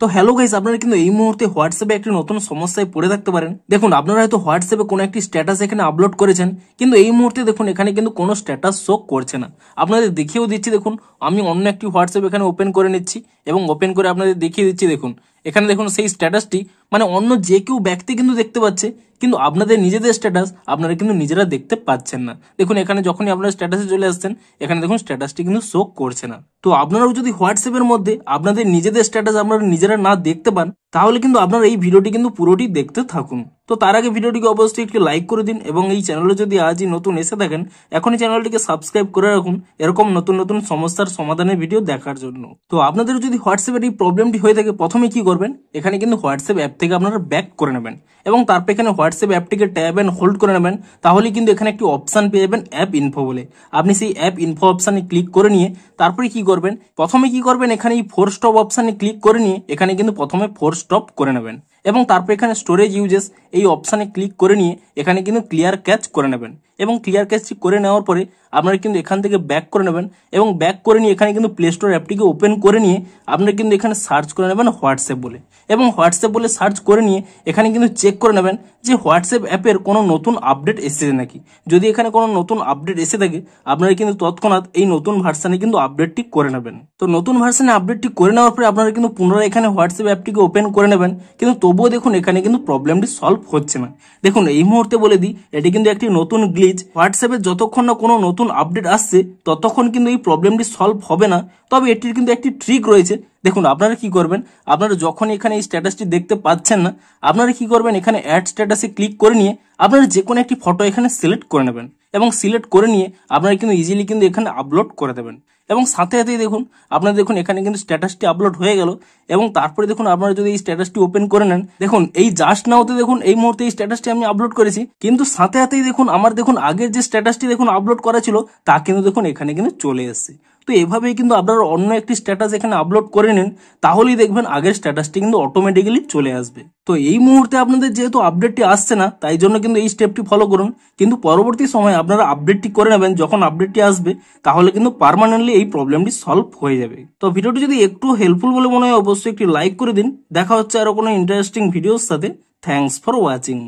তো hello guys, আপনারা কিন্তু এই মুহূর্তে হোয়াটসঅ্যাপে একটি নতুন সমস্যায় পড়ে থাকতে পারেন। দেখুন, আপনারা হয়তো হোয়াটসঅ্যাপে কোনো একটি স্ট্যাটাস এখানে আপলোড করেছেন, কিন্তু এই মুহূর্তে দেখুন এখানে কিন্তু কোনো স্ট্যাটাস শো করছে না। আপনাদের দেখিয়েও দিচ্ছি, দেখুন আমি অন্য একটি হোয়াটসঅ্যাপ এখানে ওপেন করে নিচ্ছি এবং ওপেন করে আপনাদের দেখিয়ে দিচ্ছি। দেখুন এখানে দেখুন সেই স্ট্যাটাসটি মানে অন্য যে কেউ ব্যক্তি কিন্তু দেখতে পাচ্ছে, কিন্তু আপনাদের নিজেদের স্ট্যাটাস আপনারা কিন্তু নিজেরা দেখতে পাচ্ছেন না। দেখুন এখানে যখনই আপনারা স্ট্যাটাসে চলে আসছেন, এখানে দেখুন স্ট্যাটাসটি কিন্তু শো করছে না। তো আপনারাও যদি হোয়াটসঅ্যাপের মধ্যে আপনাদের নিজেদের স্ট্যাটাস আপনারা নিজেরা না দেখতে পান, তাহলে কিন্তু আপনারা এই ভিডিওটি কিন্তু পুরোটি দেখতে থাকুন। তো তার আগে ভিডিওটিকে অবশ্যই একটু লাইক করে দিন এবং এই চ্যানেলে যদি আজই নতুন এসে থাকেন, এখনই চ্যানেলটিকে সাবস্ক্রাইব করে রাখুন এরকম নতুন নতুন সমস্যার সমাধানের ভিডিও দেখার জন্য। তো আপনাদের যদি হোয়াটসঅ্যাপের এই প্রবলেমটি হয়ে থাকে, প্রথমে কি করবেন, এখানে কিন্তু হোয়াটসঅ্যাপ অ্যাপ থেকে আপনারা ব্যাক করে নেবেন এবং তারপর এখানে হোয়াটসঅ্যাপ অ্যাপটিকে ট্যাব এন্ড হোল্ড করে নেবেন। তাহলে কিন্তু এখানে একটি অপশন পেয়ে যাবেন অ্যাপ ইনফো বলে। আপনি সেই অ্যাপ ইনফো অপশানে ক্লিক করে নিয়ে তারপরে কি করবেন, প্রথমে কি করবেন, এখানে এই 4 স্টপ অপশানে ক্লিক করে নিয়ে এখানে কিন্তু প্রথমে 4 স্টপ করে নেবেন এবং তারপর এখানে স্টোরেজ ইউজেস এই অপশানে ক্লিক করে নিয়ে এখানে কিন্তু ক্লিয়ার ক্যাচ করে নেবেন এবং ক্লিয়ার ক্যাচটি করে নেওয়ার পরে আপনারা কিন্তু এখান থেকে ব্যাক করে নেবেন এবং ব্যাক করে নিয়ে এখানে কিন্তু প্লে স্টোর অ্যাপটিকে ওপেন করে নিয়ে আপনারা কিন্তু এখানে সার্চ করে নেবেন হোয়াটসঅ্যাপ বলে এবং হোয়াটসঅ্যাপ বলে সার্চ করে নিয়ে এখানে কিন্তু চেক করে নেবেন যে হোয়াটসঅ্যাপ অ্যাপের কোনো নতুন আপডেট এসেছে নাকি। যদি এখানে কোনো নতুন আপডেট এসে থাকে, আপনারা কিন্তু তৎক্ষণাৎ এই নতুন ভার্সানে কিন্তু আপডেটটি করে নেবেন। তো নতুন ভার্সানে আপডেটটি করে নেওয়ার পরে আপনারা কিন্তু পুনরায় এখানে হোয়াটসঅ্যাপ অ্যাপটিকে ওপেন করে নেবেন, কিন্তু তবুও দেখুন এখানে কিন্তু প্রবলেমটি সলভ হচ্ছে না। দেখুন এই মুহূর্তে বলে দিই, এটি কিন্তু একটি নতুন গ্লিচ। হোয়াটসঅ্যাপে যতক্ষণ না কোনো নতুন আপডেট আসছে ততক্ষণ কিন্তু এই প্রবলেমটি সলভ হবে না। তবে এটির কিন্তু একটি ট্রিক রয়েছে। দেখুন আপনারা কি করবেন, আপনারা যখন এখানে এই স্ট্যাটাসটি দেখতে পাচ্ছেন না, আপনারা কি করবেন, এখানে অ্যাড স্ট্যাটাসে ক্লিক করে নিয়ে আপনারা যে কোনো একটি ফটো এখানে সিলেক্ট করে নেবেন এবং সিলেক্ট করে নিয়ে আপনারা কিন্তু ইজিলি কিন্তু এখানে আপলোড করে দেবেন এবং সাথে সাথেই দেখুন আপনারা দেখুন এখানে কিন্তু স্ট্যাটাসটি আপলোড হয়ে গেল। এবং তারপরে দেখুন আপনারা যদি এই স্ট্যাটাসটি ওপেন করে নেন, দেখুন এই জাস্ট নাওতে দেখুন এই মুহূর্তে এই স্ট্যাটাসটি আমি আপলোড করেছি, কিন্তু সাথে সাথেই দেখুন আমার দেখুন আগের যে স্ট্যাটাসটি দেখুন আপলোড করা ছিল তা কিন্তু দেখুন এখানে কিন্তু চলে এসেছে। তো এভাবেই কিন্তু আপনারা অন্য একটি স্ট্যাটাস এখানে আপলোড করে নিন, তাহলেই দেখবেন আগের স্ট্যাটাসটি কিন্তু অটোমেটিক্যালি চলে আসবে। তো এই মুহূর্তে আপনাদের যেহেতু আপডেটটি আসছে না, তাই জন্য কিন্তু এই স্টেপটি ফলো করুন, কিন্তু পরবর্তী সময় আপনারা আপডেটটি করে নেবেন। যখন আপডেটটি আসবে তাহলে কিন্তু পার্মানেন্টলি এই প্রবলেমটি সলভ হয়ে যাবে। তো ভিডিওটি যদি একটু হেল্পফুল বলে মনে হয় অবশ্যই একটি লাইক করে দিন। দেখা হচ্ছে আরো কোনো ইন্টারেস্টিং ভিডিওর সাথে। Thanks for watching.